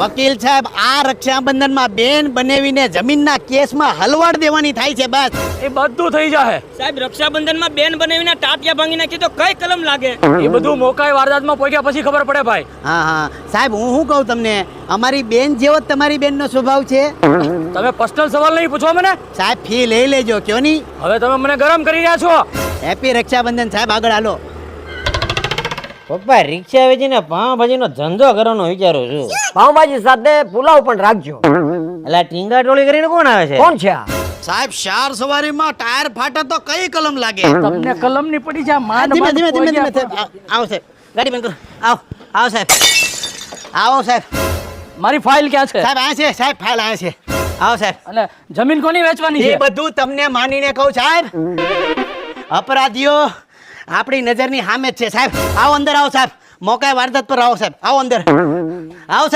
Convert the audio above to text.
વકીલ સાહેબ, આ રક્ષાબંધનમાં બેન બનાવીને જમીનના કેસમાં હલવાડ દેવાની થાય છે બસ. એ બધું થઈ જાય સાહેબ રક્ષાબંધનમાં બેન બનાવીને ટાટિયા ભાંગી નાખી તો કઈ કલમ લાગે? એ બધું મોકાઈ વારદાતમાં પહોંચ્યા પછી ખબર પડે ભાઈ. હા હા સાહેબ, હું શું કહું તમને, અમારી બેન જેવો જ તમારી બેનનો સ્વભાવ છે. તમે પર્સનલ સવાલ નહીં પૂછો મને. સાહેબ ફી લઈ લેજો, કયો નહીં. હવે તમે મને ગરમ કરી રહ્યા છો. હેપી રક્ષાબંધન સાહેબ, આગળ હાલો. પપ્પા રિક્ષા વેચીને પાવભાજીનો ધંધો કરવાનો વિચારું છું. પાવભાજી સાથે પુલાવ પણ રાખજો. એટલે ટીંગા ટોળી કરીને કોણ આવે છે? કોણ છે આ? સાહેબ શાર સવારીમાં ટાયર ફાટે તો કઈ કલમ લાગે? તમને કલમ ની પડી છે ધીમે ધીમે ધીમે ધીમે સાહેબ, આવો સાહેબ, ગાડી બંધ કરો. આવો આવો સાહેબ, આવો સાહેબ. મારી ફાઇલ ક્યાં છે? સાહેબ આ છે સાહેબ, ફાઇલ આ છે. આવો સાહેબ. અને જમીન કોની વેચવાની એ છે? બધું તમને માનીને કહું સાહેબ. અપરાધીઓ આપણી નજરની સામે જ છે સાહેબ. આવો અંદર આવો સાહેબ, મોકાએ વારદાત પર આવો સાહેબ, આવો અંદર આવો સાહેબ.